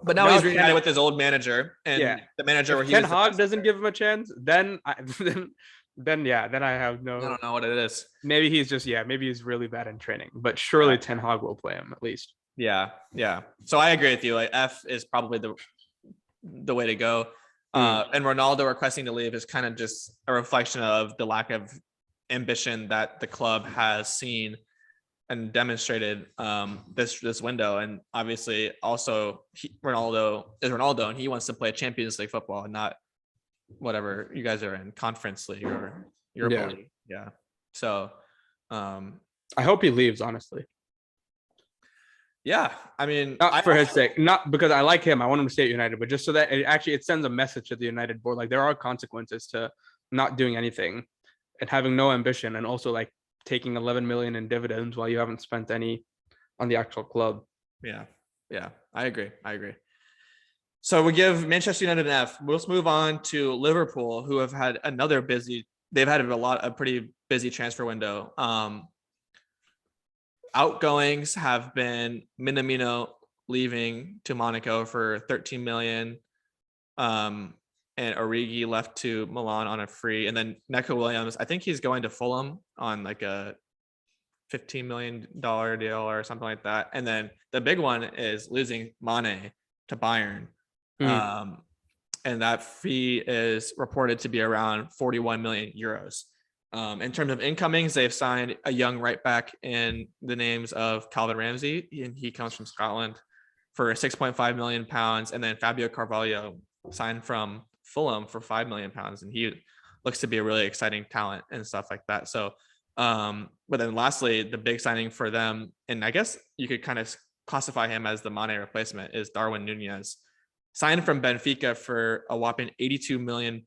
but now Now he's reunited with his old manager, yeah, and the manager where if he Ten was the Hag best doesn't player. give him a chance, then then I have I no. don't know what it is. Maybe he's just maybe he's really bad in training, but surely Yeah, Ten Hag will play him at least. yeah, yeah. So I agree with you. Like F is probably the way to go. And Ronaldo requesting to leave is kind of just a reflection of the lack of ambition that the club has seen and demonstrated this window. And obviously, also Ronaldo is Ronaldo, and he wants to play Champions League football and not whatever you guys are in, Conference League or Europa League. Yeah. So, I hope he leaves. Honestly, yeah. I mean, not for his sake, not because I like him. I want him to stay at United, but just so that it sends a message to the United board. Like there are consequences to not doing anything and having no ambition, and also like taking 11 million in dividends while you haven't spent any on the actual club. Yeah. Yeah. I agree. So we give Manchester United an F. Let's move on to Liverpool, who have had they've had a pretty busy transfer window. Outgoings have been Minamino leaving to Monaco for 13 million. And Origi left to Milan on a free. And then Neco Williams, I think he's going to Fulham on like a $15 million deal or something like that. And then the big one is losing Mane to Bayern. And that fee is reported to be around 41 million euros. In terms of incomings, they've signed a young right back in the names of Calvin Ramsey, and he comes from Scotland for 6.5 million pounds. And then Fabio Carvalho signed from Fulham for 5 million pounds, and he looks to be a really exciting talent and stuff like that. So, but then lastly, the big signing for them, and I guess you could kind of classify him as the Mane replacement, is Darwin Nunez, signed from Benfica for a whopping $82 million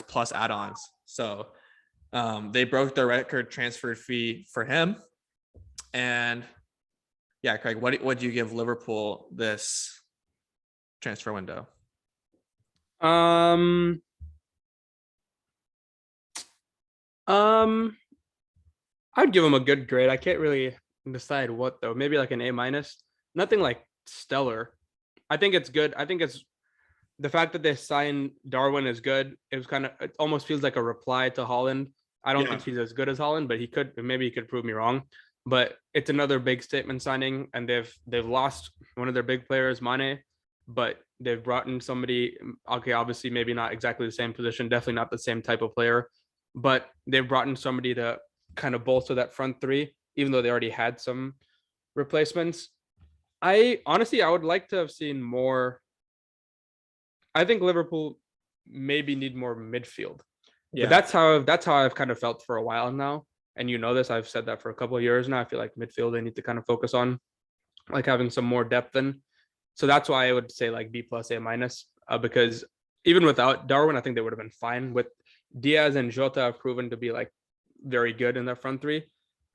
plus add-ons. So they broke their record transfer fee for him. And yeah, Craig, what do you give Liverpool this transfer window? I'd give him a good grade. I can't really decide what though. Maybe like an A minus. Nothing like stellar. I think it's good. I think it's the fact that they signed Darwin is good. It almost feels like a reply to Holland. I don't think he's as good as Holland, but he could prove me wrong. But it's another big statement signing, and they've lost one of their big players, Mane, but they've brought in somebody. Okay, obviously maybe not exactly the same position, definitely not the same type of player, but they've brought in somebody to kind of bolster that front three, even though they already had some replacements. I would like to have seen more. I think Liverpool maybe need more midfield. Yeah. But that's how I've kind of felt for a while now. And this, I've said that for a couple of years now. I feel like midfield they need to kind of focus on, like having some more depth in. So that's why I would say like B plus A minus, because even without Darwin, I think they would have been fine. With Diaz and Jota have proven to be like very good in their front three.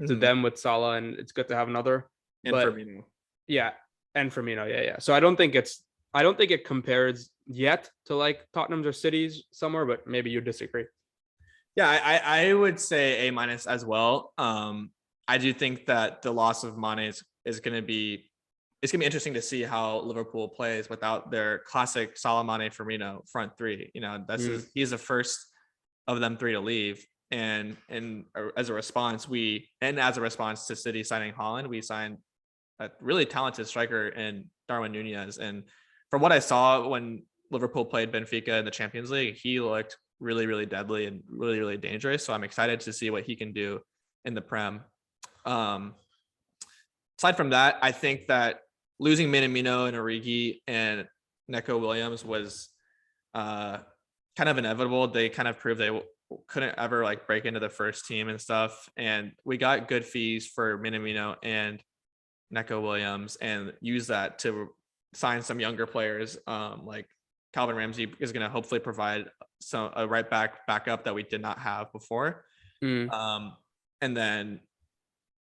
To them with Salah, and it's good to have another. And Firmino. Yeah, and Firmino, yeah. So I don't think it compares yet to like Tottenham's or City's somewhere, but maybe you disagree. Yeah, I would say A minus as well. I do think that the loss of Mane is going to be interesting to see how Liverpool plays without their classic Salah, Mane, Firmino front three. He's the first of them three to leave, and as a response to City signing Haaland, we signed a really talented striker in Darwin Nunez. And from what I saw when Liverpool played Benfica in the Champions League, he looked really, really deadly and really, really dangerous. So I'm excited to see what he can do in the Prem. Aside from that, I think that losing Minamino and Origi and Neco Williams was kind of inevitable. They kind of proved they couldn't ever like break into the first team and stuff. And we got good fees for Minamino and Neco Williams and use that to sign some younger players like Calvin Ramsey is going to hopefully provide a right backup that we did not have before. And then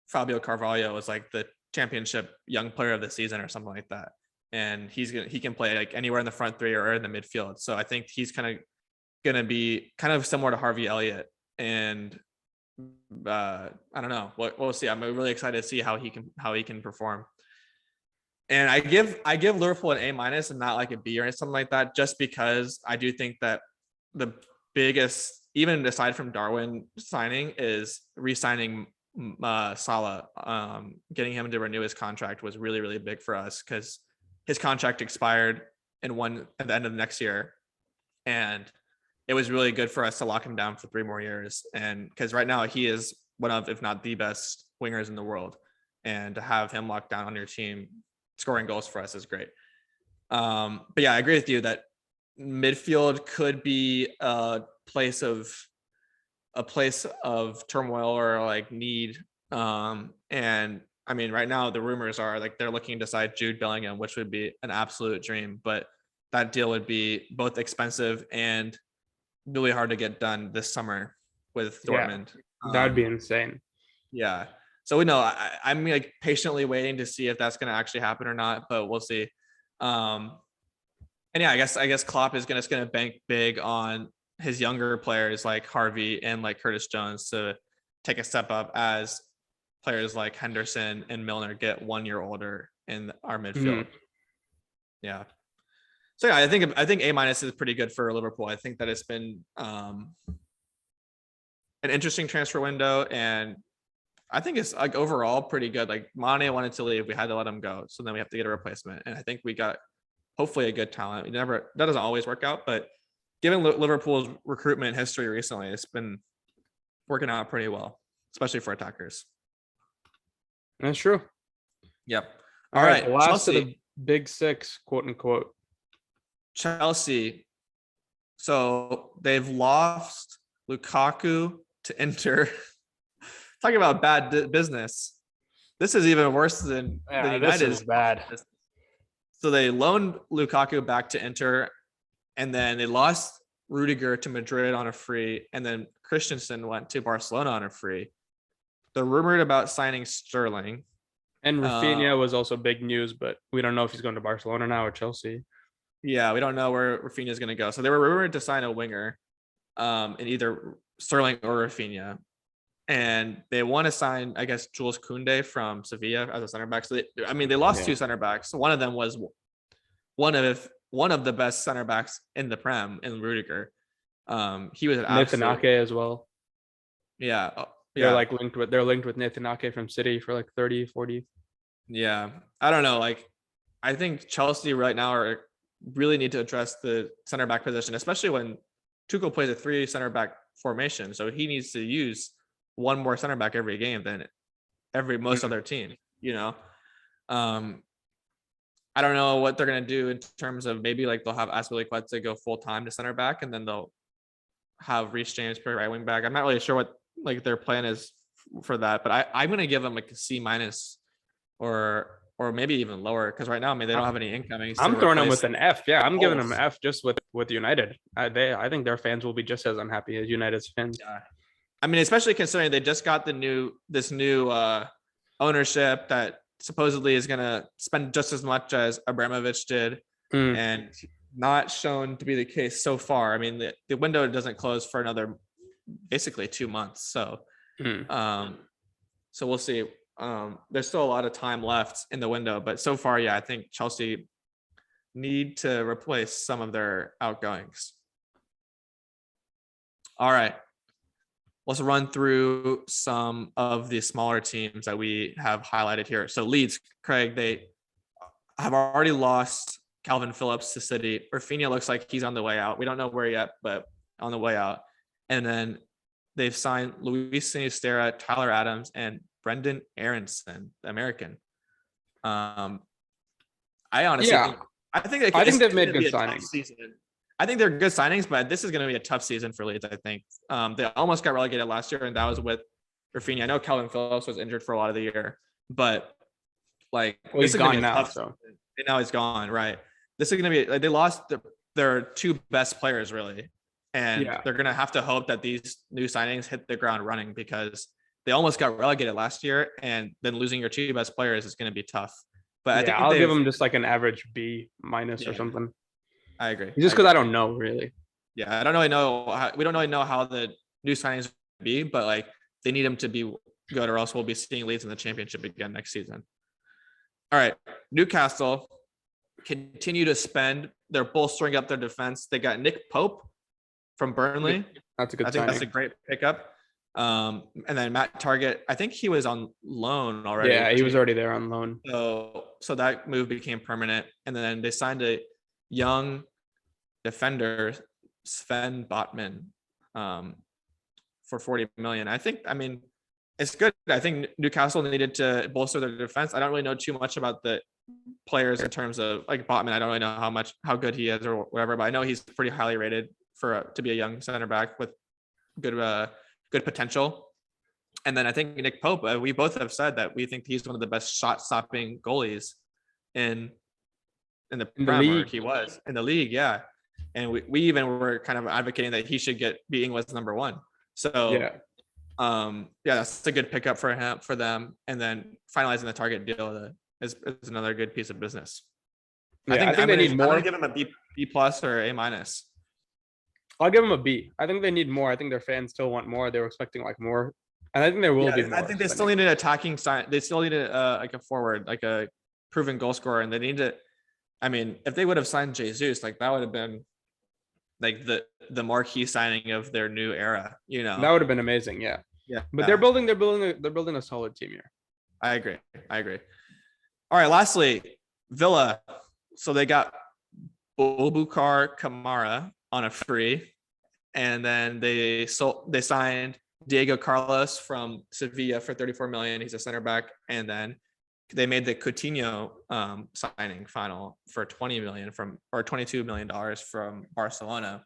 Fabio Carvalho is like the championship young player of the season or something like that. And he can play like anywhere in the front three or in the midfield. So I think he's kind of going to be kind of similar to Harvey Elliott. And I don't know. We'll see. I'm really excited to see how he can perform. And I give Liverpool an A- and not like a B or something like that, just because I do think that the biggest, even aside from Darwin signing, is re-signing Salah. Getting him to renew his contract was really, really big for us because his contract expired at the end of next year, and it was really good for us to lock him down for 3 more years. And because right now he is one of, if not the best wingers in the world, and to have him locked down on your team scoring goals for us is great. But yeah, I agree with you that midfield could be a place of turmoil or like need. And I mean, right now the rumors are like they're looking to sign Jude Bellingham, which would be an absolute dream, but that deal would be both expensive and really hard to get done this summer with Dortmund. That'd be insane. Yeah. So we know I'm like patiently waiting to see if that's going to actually happen or not, but we'll see. And yeah, I guess Klopp is going to bank big on his younger players like Harvey and like Curtis Jones to take a step up as players like Henderson and Milner get 1 year older in our midfield. Yeah. So yeah, I think A- is pretty good for Liverpool. I think that it's been an interesting transfer window, and I think it's like overall pretty good. Like Mane wanted to leave, we had to let him go, so then we have to get a replacement, and I think we got hopefully a good talent. That doesn't always work out, but given Liverpool's recruitment history recently, it's been working out pretty well, especially for attackers. That's true. Yep. All right, right, the last Chelsea. of the big 6, quote unquote. Chelsea. So they've lost Lukaku to Inter. Talking about bad business. This is even worse than United. This is bad. So they loaned Lukaku back to Inter, and then they lost Rudiger to Madrid on a free, and then Christensen went to Barcelona on a free. They're rumored about signing Sterling. And Rafinha was also big news, but we don't know if he's going to Barcelona now or Chelsea. Yeah, we don't know where Rafinha is going to go. So they were rumored to sign a winger, in either Sterling or Rafinha. And they want to sign, I guess, Jules Koundé from Sevilla as a center back. So they lost 2 center backs. One of them was one of the best center backs in the Prem, in Rudiger. He was an Nathan Ake as well. Yeah. They're linked with Nathan Ake from City for like 30, 40. Yeah. I don't know. Like, I think Chelsea right now really need to address the center back position, especially when Tuchel plays a 3 center back formation. So he needs to use one more center back every game than most other team, you know? I don't know what they're going to do in terms of maybe like they'll have Azpilicueta go full time to center back, and then they'll have Reece James play right wing back. I'm not really sure what like their plan is for that, but I'm going to give them like a C- or maybe even lower, because right now, they don't have any incoming. I'm throwing them with an F. Yeah, I'm giving them an F just with United. I think their fans will be just as unhappy as United's fans. Yeah. Especially considering they just got this new ownership that supposedly is going to spend just as much as Abramovich did, and not shown to be the case so far. The window doesn't close for another basically 2 months. So, so we'll see. There's still a lot of time left in the window, but so far, yeah, I think Chelsea need to replace some of their outgoings. All right. Let's run through some of the smaller teams that we have highlighted here. So Leeds, Craig, they have already lost Calvin Phillips to City. Rafinha looks like he's on the way out. We don't know where yet, but on the way out. And then they've signed Luis Sinisterra, Tyler Adams, and Brendan Aronson, the American. I honestly think they've made good signings. I think they're good signings, but this is going to be a tough season for Leeds, I think. They almost got relegated last year, and that was with Rafinha. I know Calvin Phillips was injured for a lot of the year, but like, he's gone now. So now he's gone, right? This is going to be like, they lost their two best players really. And Yeah. they're going to have to hope that these new signings hit the ground running because they almost got relegated last year. And then losing your two best players is going to be tough. But I Yeah, think I'll give they've, them just like an average B minus or yeah, something. I agree. Just because I don't know really. Yeah, I don't really know. We don't really know how the new signings be, but like they need them to be good, or else we'll be seeing Leeds in the championship again next season. All right, Newcastle continue to spend. They're bolstering up their defense. They got Nick Pope from Burnley. That's a good I think that's a signing. great pickup. And then Matt Target. I think he was on loan already. Yeah, he was already there on loan. So that move became permanent. And then they signed a young defender, Sven Botman, for 40 million. I mean, it's good. I think Newcastle needed to bolster their defense. I don't really know too much about the players in terms of like Botman. I don't really know how good he is or whatever, but I know he's pretty highly rated to be a young center back with good potential. And then I think Nick Pope, we both have said that we think he's one of the best shot stopping goalies in the league. He was in the league. Yeah. And we even were kind of advocating that he should be England's number one. So that's a good pickup for them. And then finalizing the Target deal is another good piece of business. Yeah, I think they need more. I'm gonna give him a B plus or A minus. I'll give them a B. I think they need more. I think their fans still want more. They were expecting like more, and I think there will be more. I think they still need an attacking sign. They still need like a forward, like a proven goal scorer, and they need to. I mean, if they would have signed Jesus, like that would have been like the marquee signing of their new era. You know, that would have been amazing. Yeah. Yeah. But they're building a solid team here. I agree. All right. Lastly, Villa. So they got Boubacar Kamara on a free, and then they signed Diego Carlos from Sevilla for 34 million. He's a center back, and then they made the Coutinho signing final for 20 million or $22 million from Barcelona.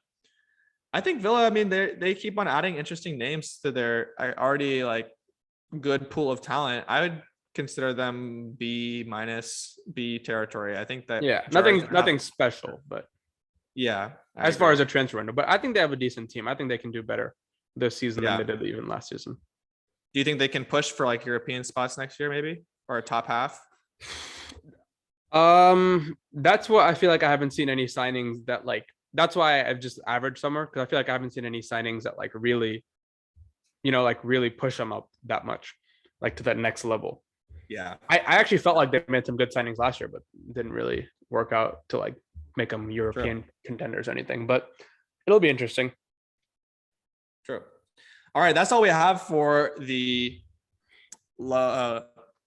I think Villa, I mean, they keep on adding interesting names to their already like good pool of talent. I would consider them B minus B territory. I think that nothing special, but yeah, as far as a transfer window. But I think they have a decent team. I think they can do better this season than they did even last season. Do you think they can push for like European spots next year, maybe, or a top half? That's what I feel like. I haven't seen any signings that like. That's why I've just averaged somewhere, because I feel like I haven't seen any signings that like really, really push them up that much, like to that next level. Yeah, I actually felt like they made some good signings last year, but didn't really work out to like make them European contenders or anything. But it'll be interesting. True. All right, that's all we have for the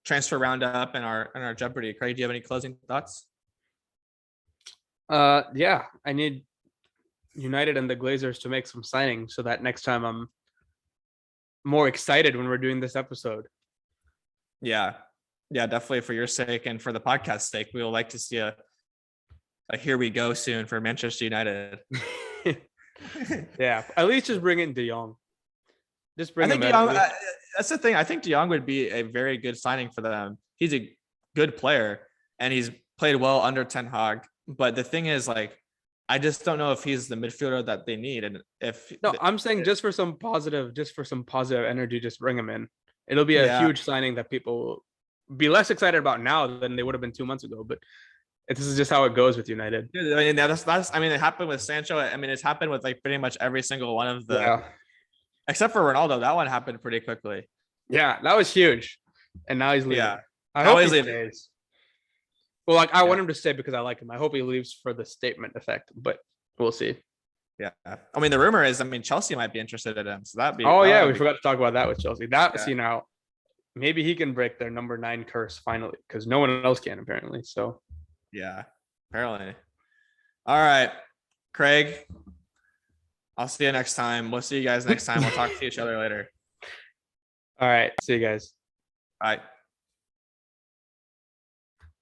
transfer roundup and our Jeopardy. Craig, do you have any closing thoughts? Yeah, I need United and the Glazers to make some signings so that next time I'm more excited when we're doing this episode. Yeah, definitely for your sake and for the podcast's sake. We would like to see a here we go soon for Manchester United. Yeah, at least just bring in De Jong. Just bring him in. That's the thing. I think De Jong would be a very good signing for them. He's a good player and he's played well under Ten Hag. But the thing is, like, I just don't know if he's the midfielder that they need. And I'm saying just for some positive energy, just bring him in. It'll be a huge signing that people will be less excited about now than they would have been 2 months ago. But this is just how it goes with United. I mean, it happened with Sancho. I mean, it's happened with like pretty much every single one of except for Ronaldo. That one happened pretty quickly. Yeah, that was huge. And now he's leaving. Yeah. I hope he stays. Well, like I want him to stay because I like him. I hope he leaves for the statement effect, but we'll see. Yeah. I mean, the rumor is, Chelsea might be interested in him. So we forgot to talk about that with Chelsea. See now, maybe he can break their number 9 curse finally, because no one else can apparently. So yeah, apparently. All right, Craig. I'll see you next time. We'll see you guys next time. We'll talk to each other later. All right. See you guys. Bye.